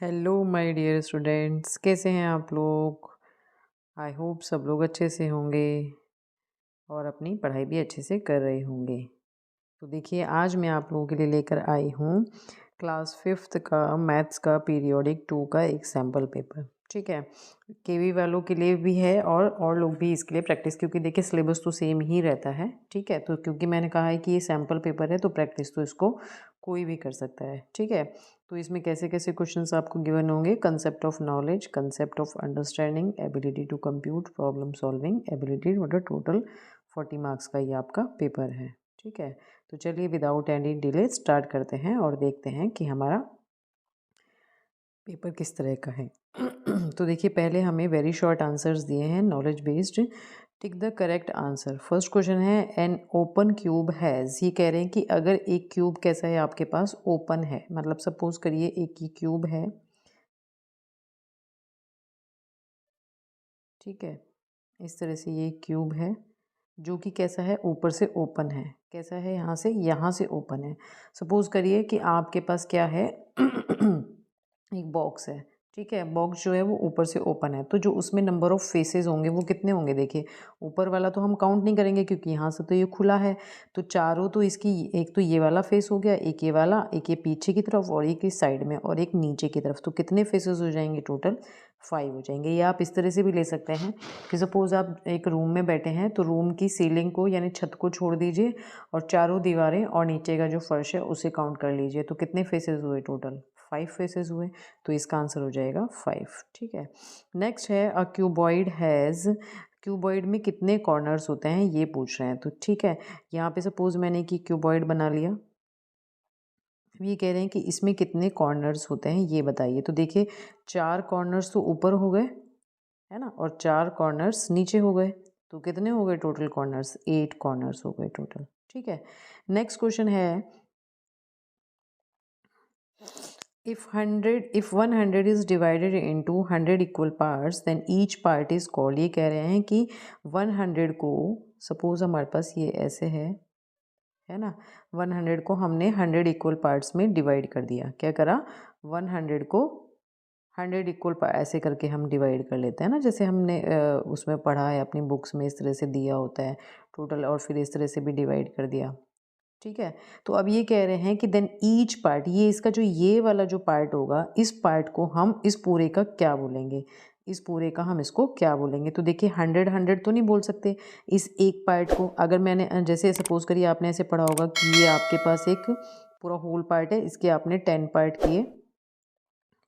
Hello my dear students, कैसे हैं आप लोग। आई होप सब लोग अच्छे से होंगे और अपनी पढ़ाई भी अच्छे से कर रहे होंगे। तो देखिए, आज मैं आप लोगों के लिए लेकर आई हूँ क्लास 5th का मैथ्स का पीरियोडिक 2 का एक सैम्पल पेपर। ठीक है, केवी वालों के लिए भी है और लोग भी इसके लिए प्रैक्टिस, क्योंकि देखिए सिलेबस तो सेम ही रहता है। ठीक है, तो क्योंकि मैंने कहा है कि ये सैम्पल पेपर है तो प्रैक्टिस तो इसको कोई भी कर सकता है। ठीक है, तो इसमें कैसे कैसे क्वेश्चंस आपको गिवन होंगे: concept of knowledge, concept of understanding, ability to compute, problem solving, ability, मतलब टोटल 40 मार्क्स का ये आपका पेपर है। ठीक है, तो चलिए विदाउट एनी डिले स्टार्ट करते हैं और देखते हैं कि हमारा पेपर किस तरह का है। तो देखिए, पहले हमें वेरी शॉर्ट आंसर्स दिए हैं knowledge based. Tick the correct answer. First question है, एन ओपन क्यूब हैज़। ये कह रहे हैं कि अगर एक क्यूब कैसा है आपके पास, ओपन है, मतलब सपोज करिए एक ये क्यूब है। ठीक है, इस तरह से ये क्यूब है जो कि कैसा है, ऊपर से ओपन है। कैसा है, यहाँ से ओपन है। सपोज करिए कि आपके पास क्या है एक बॉक्स है। ठीक है, बॉक्स जो है वो ऊपर से ओपन है, तो जो उसमें नंबर ऑफ फेसेस होंगे वो कितने होंगे। देखिए, ऊपर वाला तो हम काउंट नहीं करेंगे क्योंकि यहाँ से तो ये खुला है। तो चारों तो इसकी, एक तो ये वाला फेस हो गया, एक ये वाला, एक ये पीछे की तरफ और एक इस साइड में और एक नीचे की तरफ। तो कितने फेसेस हो जाएंगे, टोटल 5 हो जाएंगे। या आप इस तरह से भी ले सकते हैं कि सपोज़ आप एक रूम में बैठे हैं तो रूम की सीलिंग को यानी छत को छोड़ दीजिए और चारों दीवारें और नीचे का जो फर्श है उसे काउंट कर लीजिए। तो कितने फेसेस हुए, टोटल 5 फेसेस हुए। तो इसका आंसर हो जाएगा 5। ठीक है, नेक्स्ट है, अ क्यूबॉइड हैज़। क्यूबॉइड में कितने कॉर्नर्स होते हैं ये पूछ रहे हैं। तो ठीक है, यहाँ पे सपोज मैंने कि क्यूबॉइड बना लिया। ये कह रहे हैं कि इसमें कितने कॉर्नर्स होते हैं ये बताइए। तो देखिए, 4 कॉर्नर्स तो ऊपर हो गए, है ना, और 4 कॉर्नर्स नीचे हो गए। तो कितने हो गए टोटल कॉर्नर्स, 8 कॉर्नर्स हो गए टोटल। ठीक है, नेक्स्ट क्वेश्चन है, if 100 is divided into 100 equal parts then each part is called। ये कह रहे हैं कि 100 को, सपोज हमारे पास ये ऐसे है ना, 100 को हमने 100 इक्वल पार्ट्स में डिवाइड कर दिया। क्या करा, 100 को 100 इक्वल ऐसे करके हम डिवाइड कर लेते हैं ना, जैसे हमने उसमें पढ़ा है अपनी बुक्स में, इस तरह से दिया होता है टोटल, और फिर इस तरह से भी डिवाइड कर दिया। ठीक है, तो अब ये कह रहे हैं कि देन ईच पार्ट, ये इसका जो ये वाला जो पार्ट होगा, इस पार्ट को हम इस पूरे का क्या बोलेंगे, इस पूरे का हम इसको क्या बोलेंगे। तो देखिए, 100 तो नहीं बोल सकते इस एक पार्ट को। अगर मैंने जैसे सपोज करिए आपने ऐसे पढ़ा होगा कि ये आपके पास एक पूरा होल पार्ट है, इसके आपने 10 पार्ट किए।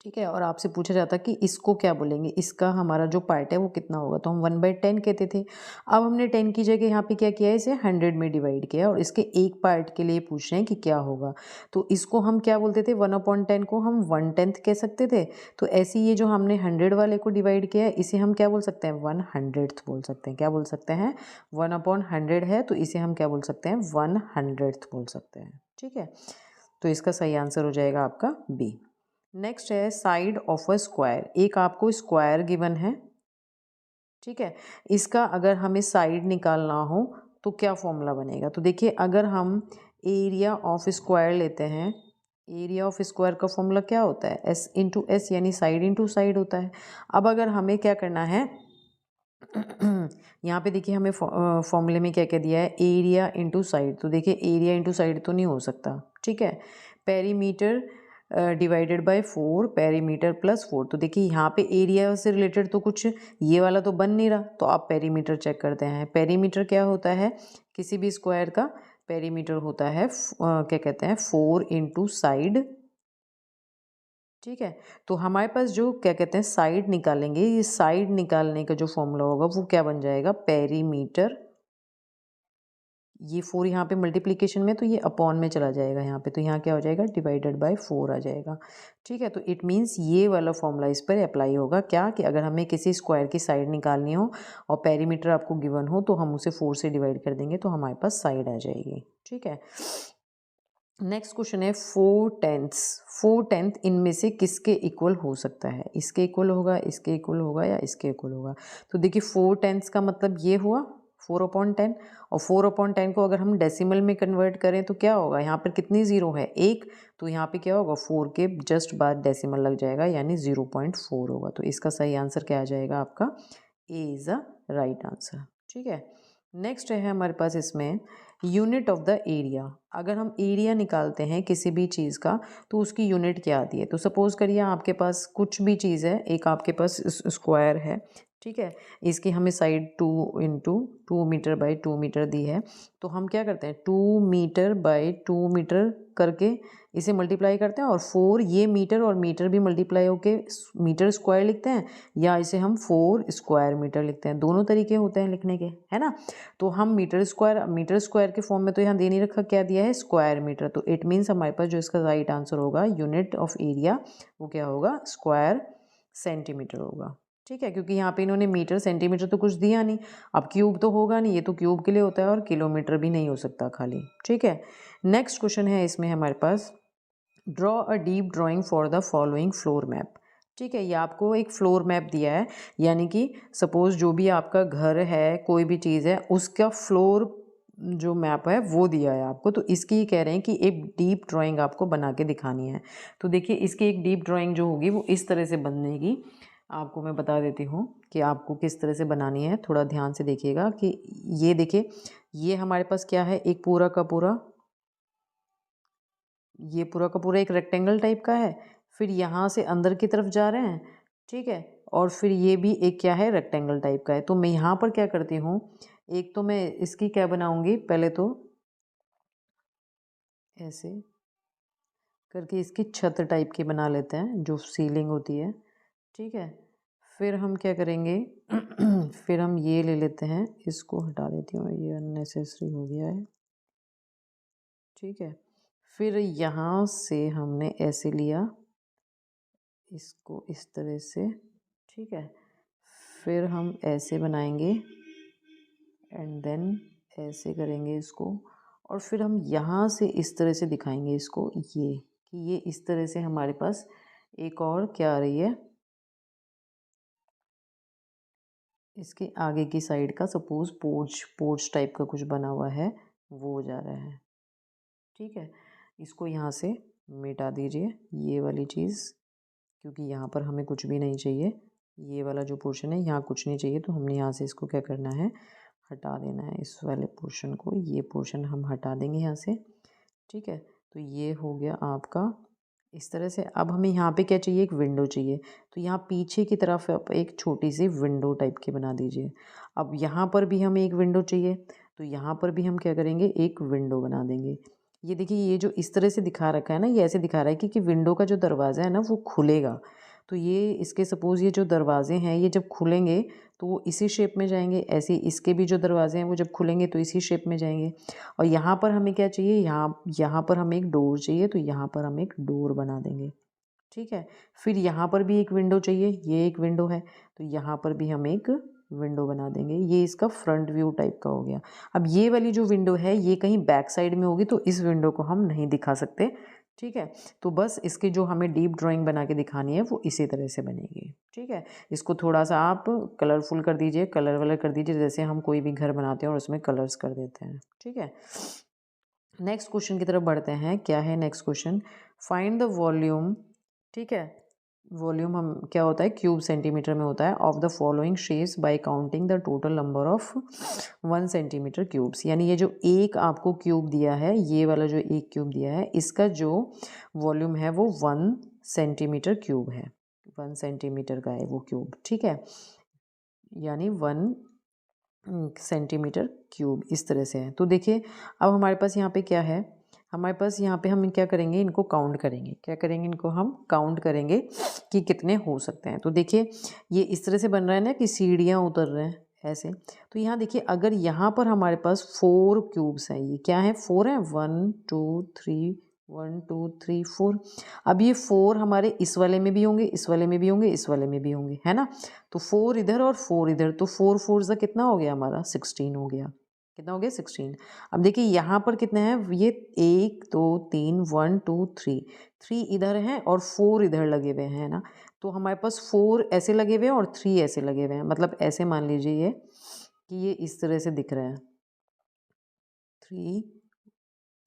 ठीक है, और आपसे पूछा जाता कि इसको क्या बोलेंगे, इसका हमारा जो पार्ट है वो कितना होगा, तो हम 1/10 कहते थे। अब हमने 10 की जगह यहाँ पे क्या किया है, इसे 100 में डिवाइड किया और इसके एक पार्ट के लिए पूछ रहे हैं कि क्या होगा। तो इसको हम क्या बोलते थे, 1/10 को हम 1/10 कह सकते थे। तो ऐसे ये जो हमने 100 वाले को डिवाइड किया है, इसे हम क्या बोल सकते हैं, 100th बोल सकते हैं। क्या बोल सकते हैं, 1/100 है तो इसे हम क्या बोल सकते हैं, 100th बोल सकते हैं। ठीक है, तो इसका सही आंसर हो जाएगा आपका बी। नेक्स्ट है, साइड ऑफ अ स्क्वायर। एक आपको स्क्वायर गिवन है। ठीक है, इसका अगर हमें साइड निकालना हो तो क्या फॉर्मूला बनेगा। तो देखिए, अगर हम एरिया ऑफ स्क्वायर लेते हैं, एरिया ऑफ स्क्वायर का फॉर्मूला क्या होता है, एस इंटू एस, यानी साइड इंटू साइड होता है। अब अगर हमें क्या करना है, यहाँ पे देखिए हमें फॉर्मूले में क्या क्या दिया है, एरिया इंटू साइड। तो देखिए, एरिया इंटू साइड तो नहीं हो सकता। ठीक है, perimeter divided by 4, perimeter plus 4। तो देखिए, यहाँ पे एरिया से रिलेटेड तो कुछ ये वाला तो बन नहीं रहा, तो आप पेरीमीटर चेक करते हैं। पेरीमीटर क्या होता है, किसी भी स्क्वायर का पेरीमीटर होता है क्या कहते हैं, 4 इंटू साइड। ठीक है, तो हमारे पास जो क्या कहते हैं साइड निकालेंगे, ये साइड निकालने का जो फॉर्मूला होगा वो क्या बन जाएगा, पेरीमीटर। ये 4 यहाँ पे मल्टीप्लिकेशन में, तो ये अपॉन में चला जाएगा यहाँ पे, तो यहाँ क्या हो जाएगा, डिवाइडेड बाय 4 आ जाएगा। ठीक है, तो इट मीन्स ये वाला फॉर्मूला इस पर अप्लाई होगा। क्या कि अगर हमें किसी स्क्वायर की साइड निकालनी हो और पेरीमीटर आपको गिवन हो तो हम उसे 4 से डिवाइड कर देंगे तो हमारे पास साइड आ जाएगी। ठीक है, नेक्स्ट क्वेश्चन है, 4/10। 4/10 इनमें से किसके इक्वल हो सकता है, इसके इक्वल होगा, इसके इक्वल होगा या इसके इक्वल होगा। तो देखिए, 4/10 का मतलब ये हुआ 4/10। और 4/10 को अगर हम डेसिमल में कन्वर्ट करें तो क्या होगा, यहाँ पर कितनी ज़ीरो है, एक, तो यहाँ पे क्या होगा, 4 के जस्ट बाद डेसिमल लग जाएगा यानी 0.4 होगा। तो इसका सही आंसर क्या आ जाएगा आपका, A is a right answer. ठीक है, नेक्स्ट है हमारे पास इसमें यूनिट ऑफ द एरिया। अगर हम एरिया निकालते हैं किसी भी चीज़ का तो उसकी यूनिट क्या आती है। तो सपोज़ करिए आपके पास कुछ भी चीज़ है, एक आपके पास स्क्वायर है, ठीक है, इसकी हमें side 2 into 2 metre by 2 metre दी है। तो हम क्या करते हैं, 2 मीटर बाई 2 मीटर करके इसे मल्टीप्लाई करते हैं और 4 ये मीटर और मीटर भी मल्टीप्लाई होके मीटर स्क्वायर लिखते हैं, या इसे हम 4 स्क्वायर मीटर लिखते हैं। दोनों तरीके होते हैं लिखने के, है ना। तो हम मीटर स्क्वायर के फॉर्म में तो यहाँ दे नहीं रखा, क्या दिया है, स्क्वायर मीटर। तो इट मीन्स हमारे पास जो इसका राइट आंसर होगा यूनिट ऑफ एरिया वो क्या होगा, स्क्वायर सेंटीमीटर होगा। ठीक है, क्योंकि यहाँ पे इन्होंने मीटर सेंटीमीटर तो कुछ दिया नहीं। अब क्यूब तो होगा नहीं, ये तो क्यूब के लिए होता है, और किलोमीटर भी नहीं हो सकता खाली। ठीक है, नेक्स्ट क्वेश्चन है इसमें हमारे पास, draw a deep drawing for the following floor map. ठीक है, ये आपको एक फ्लोर मैप दिया है, यानी कि सपोज जो भी आपका घर है, कोई भी चीज़ है, उसका फ्लोर जो मैप है वो दिया है आपको। तो इसकी ये कह रहे हैं कि एक डीप ड्राइंग आपको बना के दिखानी है। तो देखिए, इसकी एक डीप ड्राइंग जो होगी वो इस तरह से बनेगी। आपको मैं बता देती हूँ कि आपको किस तरह से बनानी है, थोड़ा ध्यान से देखिएगा। कि ये देखिए, ये हमारे पास क्या है, एक पूरा का पूरा, ये पूरा का पूरा एक रेक्टेंगल टाइप का है। फिर यहाँ से अंदर की तरफ जा रहे हैं, ठीक है, और फिर ये भी एक क्या है, रेक्टेंगल टाइप का है। तो मैं यहाँ पर क्या करती हूँ, एक तो मैं इसकी क्या बनाऊँगी, पहले तो ऐसे करके इसकी छत टाइप की बना लेते हैं, जो सीलिंग होती है। ठीक है, फिर हम क्या करेंगे फिर हम ये ले लेते हैं, इसको हटा देती हूँ, ये अननेसेसरी हो गया है। ठीक है, फिर यहाँ से हमने ऐसे लिया, इसको इस तरह से, ठीक है, फिर हम ऐसे बनाएंगे एंड देन ऐसे करेंगे इसको, और फिर हम यहाँ से इस तरह से दिखाएंगे इसको, ये कि ये इस तरह से हमारे पास एक और क्या आ रही है, इसके आगे की साइड का सपोज पोर्च टाइप का कुछ बना हुआ है, वो जा रहा है। ठीक है, इसको यहाँ से मिटा दीजिए ये वाली चीज़, क्योंकि यहाँ पर हमें कुछ भी नहीं चाहिए। ये वाला जो पोर्शन है यहाँ कुछ नहीं चाहिए, तो हमने यहाँ से इसको क्या करना है, हटा देना है इस वाले पोर्शन को। ये पोर्शन हम हटा देंगे यहाँ से। ठीक है, तो ये हो गया आपका इस तरह से। अब हमें यहाँ पे क्या चाहिए, एक विंडो चाहिए। तो यहाँ पीछे की तरफ आप एक छोटी सी विंडो टाइप की बना दीजिए। अब यहाँ पर भी हमें एक विंडो चाहिए, तो यहाँ पर भी हम क्या करेंगे, एक विंडो बना देंगे। ये देखिए, ये जो इस तरह से दिखा रखा है ना, ये ऐसे दिखा रहा है कि विंडो का जो दरवाज़ा है ना वो खुलेगा। तो ये इसके सपोज़ ये जो दरवाजे हैं ये जब खुलेंगे तो वो इसी शेप में जाएंगे, ऐसे इसके भी जो दरवाजे हैं वो जब खुलेंगे तो इसी शेप में जाएंगे। और यहाँ पर हमें क्या चाहिए, यहाँ पर हमें एक डोर चाहिए, तो यहाँ पर हम एक डोर बना देंगे। ठीक है, फिर यहाँ पर भी एक विंडो चाहिए, ये एक विंडो है, तो यहाँ पर भी हम एक विंडो बना देंगे। ये इसका फ्रंट व्यू टाइप का हो गया। अब ये वाली जो विंडो है ये कहीं बैक साइड में होगी, तो इस विंडो को हम नहीं दिखा सकते। ठीक है, तो बस इसकी जो हमें डीप ड्राइंग बना के दिखानी है वो इसी तरह से बनेगी। ठीक है, इसको थोड़ा सा आप कलरफुल कर दीजिए, कलर वलर कर दीजिए, जैसे हम कोई भी घर बनाते हैं और उसमें कलर्स कर देते हैं। ठीक है, नेक्स्ट क्वेश्चन की तरफ बढ़ते हैं। क्या है next question, find the volume. ठीक है, वॉल्यूम हम क्या होता है, क्यूब सेंटीमीटर में होता है, of the following shapes bye counting the total number of 1 centimetre cubes. यानी ये जो एक आपको क्यूब दिया है, ये वाला जो एक क्यूब दिया है, इसका जो वॉल्यूम है वो 1 सेंटीमीटर क्यूब है, 1 सेंटीमीटर का है वो क्यूब। ठीक है, यानी 1 सेंटीमीटर क्यूब इस तरह से है। तो देखिए, अब हमारे पास यहाँ पे क्या है, हमारे पास यहाँ पे हम क्या करेंगे, इनको काउंट करेंगे। क्या करेंगे, इनको हम काउंट करेंगे कि कितने हो सकते हैं। तो देखिए, ये इस तरह से बन रहा है ना कि सीढ़ियाँ उतर रहे हैं ऐसे। तो यहाँ देखिए, अगर यहाँ पर हमारे पास 4 क्यूब्स हैं, ये क्या है, 4 है, 1 2 3 1 2 3 4। अब ये 4 हमारे इस वाले में भी होंगे, इस वाले में भी होंगे, इस वाले में भी होंगे, है ना। तो 4 इधर और 4 इधर, तो 4 4 सा कितना हो गया हमारा, 16 हो गया। कितना हो गया, 16। अब देखिए यहाँ पर कितने हैं, ये 1 2 3 1 2 3 3 इधर हैं और 4 इधर लगे हुए हैं ना। तो हमारे पास 4 ऐसे लगे हुए हैं और 3 ऐसे लगे हुए हैं, मतलब ऐसे मान लीजिए ये कि ये इस तरह से दिख रहा है, 3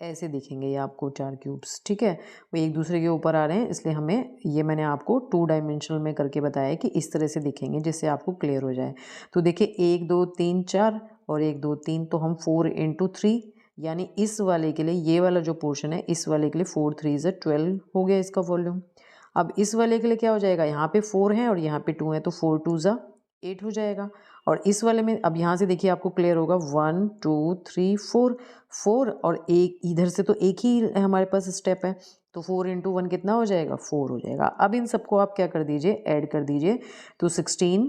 ऐसे दिखेंगे ये आपको 4 क्यूब्स, ठीक है। वो एक दूसरे के ऊपर आ रहे हैं, इसलिए हमें ये मैंने आपको 2 डायमेंशनल में करके बताया कि इस तरह से दिखेंगे, जिससे आपको क्लियर हो जाए। तो देखिए 1 2 3 4 और 1 2 3, तो हम 4 इंटू 3, यानी इस वाले के लिए ये वाला जो पोर्शन है, इस वाले के लिए 4 3 ज़ा 12 हो गया इसका वॉल्यूम। अब इस वाले के लिए क्या हो जाएगा, यहाँ पे 4 है और यहाँ पे 2 है, तो 4 2 ज़ा 8 हो जाएगा। और इस वाले में अब यहाँ से देखिए आपको क्लियर होगा, 1 2 3 4 4 और एक इधर से तो एक ही हमारे पास स्टेप है, तो 4 इंटू 1 कितना हो जाएगा, 4 हो जाएगा। अब इन सबको आप क्या कर दीजिए, ऐड कर दीजिए, तो 16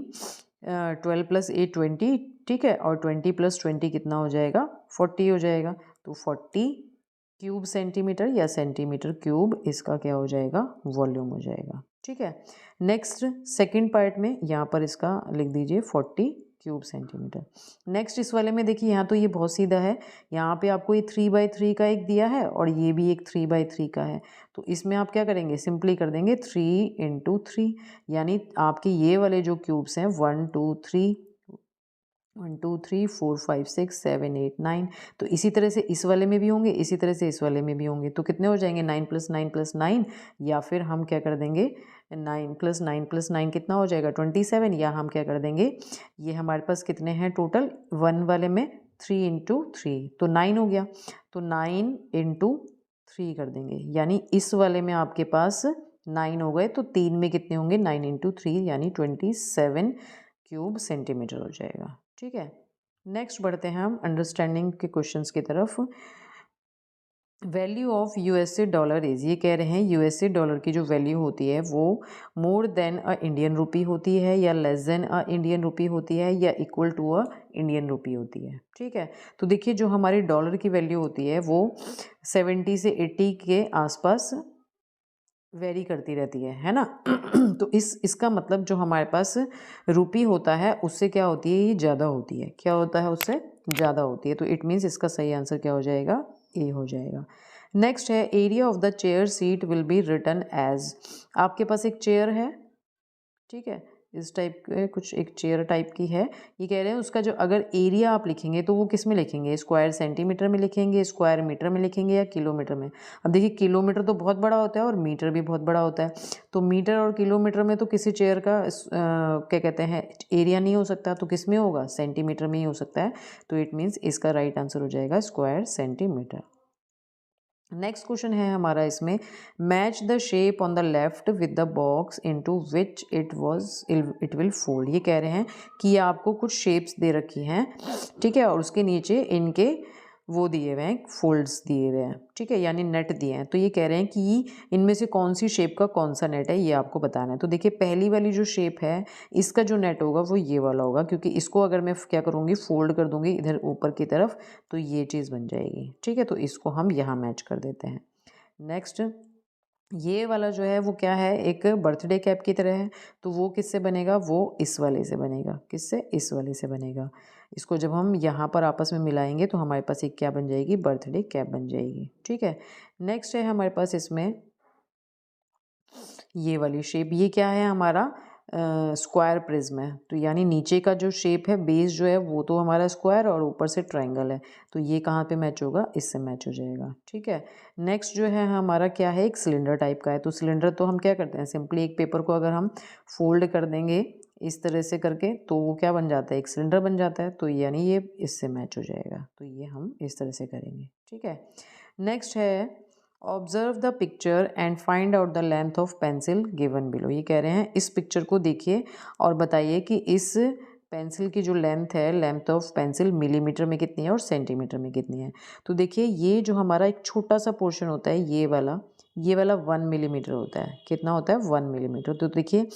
12 प्लस 8 20, ठीक है, और 20 प्लस 20 कितना हो जाएगा, 40 हो जाएगा। तो 40 क्यूब सेंटीमीटर या सेंटीमीटर क्यूब इसका क्या हो जाएगा, वॉल्यूम हो जाएगा, ठीक है। नेक्स्ट सेकंड पार्ट में यहाँ पर इसका लिख दीजिए 40 क्यूब सेंटीमीटर। नेक्स्ट इस वाले में देखिए, यहाँ तो ये बहुत सीधा है, यहाँ पे आपको ये 3/3 का एक दिया है और ये भी एक 3/3 का है, तो इसमें आप क्या करेंगे, सिंपली कर देंगे 3 इंटू 3, यानी आपके ये वाले जो क्यूब्स हैं 1 2 3 1 2 3 4 5 6 7 8 9, तो इसी तरह से इस वाले में भी होंगे, इसी तरह से इस वाले में भी होंगे, तो कितने हो जाएंगे, 9 प्लस 9 प्लस 9, या फिर हम क्या कर देंगे, 9 प्लस 9 प्लस 9 कितना हो जाएगा, 27, या हम क्या कर देंगे, ये हमारे पास कितने हैं टोटल, 1 वाले में 3 इंटू 3, तो 9 हो गया, तो 9 इंटू 3 कर देंगे, यानी इस वाले में आपके पास 9 हो गए, तो 3 में कितने होंगे, 9 इंटू 3 यानी 27 क्यूब सेंटीमीटर हो जाएगा, ठीक है। नेक्स्ट बढ़ते हैं हम अंडरस्टैंडिंग के क्वेश्चंस की तरफ। Value of USA dollar is, ये कह रहे हैं यूएसए डॉलर की जो वैल्यू होती है वो more than a Indian rupee होती है, या less than a Indian rupee होती है, या equal to a Indian rupee होती है, ठीक है। तो देखिए जो हमारी डॉलर की वैल्यू होती है वो 70 से 80 के आसपास वेरी करती रहती है ना। तो इसका मतलब जो हमारे पास रुपी होता है उससे क्या होती है, ये ज़्यादा होती है, क्या होता है, उससे ज़्यादा होती है, तो इट मीन्स इसका सही आंसर क्या हो जाएगा, ए हो जाएगा। नेक्स्ट है area of the chair seat will be written as, आपके पास एक चेयर है, ठीक है, इस टाइप के कुछ एक चेयर टाइप की है, ये कह रहे हैं उसका जो अगर एरिया आप लिखेंगे तो वो किस में लिखेंगे, स्क्वायर सेंटीमीटर में लिखेंगे, स्क्वायर मीटर में लिखेंगे, या किलोमीटर में। अब देखिए किलोमीटर तो बहुत बड़ा होता है और मीटर भी बहुत बड़ा होता है, तो मीटर और किलोमीटर में तो किसी चेयर का क्या कहते हैं एरिया नहीं हो सकता, तो किस में होगा, सेंटीमीटर में ही हो सकता है, तो इट मीन्स इसका राइट आंसर हो जाएगा स्क्वायर सेंटीमीटर। नेक्स्ट क्वेश्चन है हमारा इसमें, match the shape on the left with the box into which it will fold, ये कह रहे हैं कि ये आपको कुछ शेप्स दे रखी हैं, ठीक है, और उसके नीचे इनके वो दिए हुए हैं, फोल्ड्स दिए हुए हैं, ठीक है, यानी नेट दिए हैं, तो ये कह रहे हैं कि इनमें से कौन सी शेप का कौन सा नेट है, ये आपको बताना है। तो देखिए पहली वाली जो शेप है इसका जो नेट होगा वो ये वाला होगा, क्योंकि इसको अगर मैं क्या करूँगी, फोल्ड कर दूँगी इधर ऊपर की तरफ, तो ये चीज़ बन जाएगी, ठीक है, तो इसको हम यहाँ मैच कर देते हैं। नेक्स्ट ये वाला जो है वो क्या है, एक बर्थडे कैप की तरह है, तो वो किससे बनेगा, वो इस वाले से बनेगा, किससे, इस वाले से बनेगा। इसको जब हम यहाँ पर आपस में मिलाएंगे तो हमारे पास एक क्या बन जाएगी, बर्थडे कैप बन जाएगी, ठीक है। नेक्स्ट है हमारे पास इसमें ये वाली शेप, ये क्या है हमारा स्क्वायर प्रिज्म है, तो यानी नीचे का जो शेप है बेस जो है वो तो हमारा स्क्वायर और ऊपर से ट्रायंगल है, तो ये कहाँ पे मैच होगा, इससे मैच हो जाएगा, ठीक है। नेक्स्ट जो है हमारा क्या है, एक सिलेंडर टाइप का है, तो सिलेंडर तो हम क्या करते हैं, सिंपली एक पेपर को अगर हम फोल्ड कर देंगे इस तरह से करके तो वो क्या बन जाता है, एक सिलेंडर बन जाता है, तो यानी ये इससे मैच हो जाएगा, तो ये हम इस तरह से करेंगे, ठीक है। नेक्स्ट है observe the picture and find out the length of pencil given below, ये कह रहे हैं इस पिक्चर को देखिए और बताइए कि इस पेंसिल की जो लेंथ है, लेंथ ऑफ पेंसिल मिलीमीटर में कितनी है और सेंटीमीटर में कितनी है। तो देखिए ये जो हमारा एक छोटा सा पोर्शन होता है ये वाला 1 मिलीमीटर होता है, कितना होता है, 1 मिलीमीटर। तो देखिए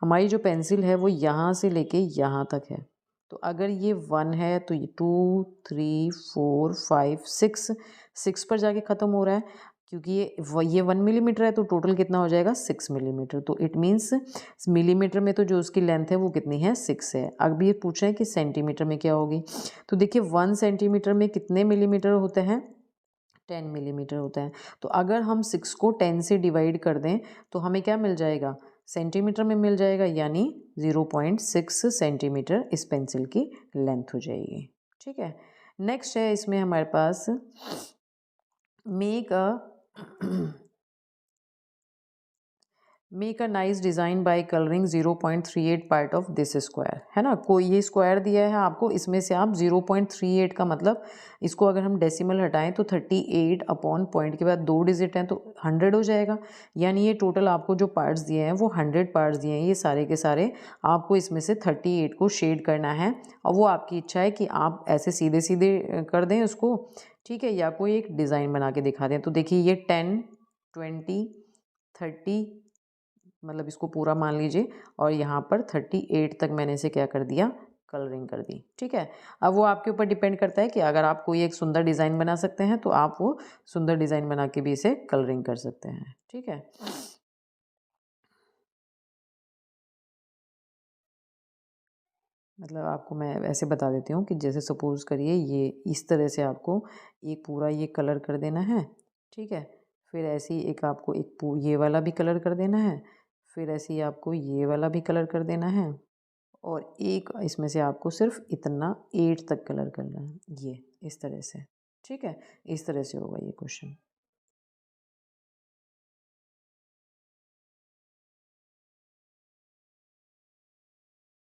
हमारी जो पेंसिल है वो यहाँ से लेके यहाँ तक है, तो अगर ये 1 है तो ये 2 3 4 5 6 पर जाके ख़त्म हो रहा है, क्योंकि ये 1 मिलीमीटर है, तो टोटल कितना हो जाएगा, 6 मिलीमीटर, तो इट मीन्स मिलीमीटर में तो जो उसकी लेंथ है वो कितनी है, 6 है। अब ये पूछ रहे हैं कि सेंटीमीटर में क्या होगी, तो देखिए 1 सेंटीमीटर में कितने मिलीमीटर होते हैं, 10 मिलीमीटर होता है, तो अगर हम 6 को 10 से डिवाइड कर दें तो हमें क्या मिल जाएगा, सेंटीमीटर में मिल जाएगा, यानी 0.6 सेंटीमीटर इस पेंसिल की लेंथ हो जाएगी। ठीक है, नेक्स्ट है इसमें हमारे पास make a nice design by colouring 0.38 part of this square, है ना। कोई ये स्क्वायर दिया है आपको, इसमें से आप 0.38 का मतलब इसको अगर हम डेसिमल हटाएं तो 38 अपॉन पॉइंट के बाद 2 डिजिट हैं तो 100 हो जाएगा। यानी ये टोटल आपको जो पार्ट्स दिए हैं वो 100 पार्ट्स दिए हैं, ये सारे के सारे आपको इसमें से 38 को शेड करना है। और वो आपकी इच्छा है कि आप ऐसे सीधे सीधे कर दें उसको, ठीक है, या कोई एक डिज़ाइन बना के दिखा दें। तो देखिए ये 10, 20, 30, मतलब इसको पूरा मान लीजिए, और यहाँ पर 38 तक मैंने इसे क्या कर दिया, कलरिंग कर दी। ठीक है, अब वो आपके ऊपर डिपेंड करता है कि अगर आप कोई एक सुंदर डिज़ाइन बना सकते हैं तो आप वो सुंदर डिज़ाइन बना के भी इसे कलरिंग कर सकते हैं। ठीक है, मतलब आपको मैं ऐसे बता देती हूँ कि जैसे सपोज़ करिए ये इस तरह से आपको एक पूरा ये कलर कर देना है। ठीक है, फिर ऐसे ही एक आपको ये वाला भी कलर कर देना है, फिर ऐसे ही आपको ये वाला भी कलर कर देना है, और एक इसमें से आपको सिर्फ इतना 8 तक कलर करना है, ये इस तरह से। ठीक है, इस तरह से होगा ये क्वेश्चन।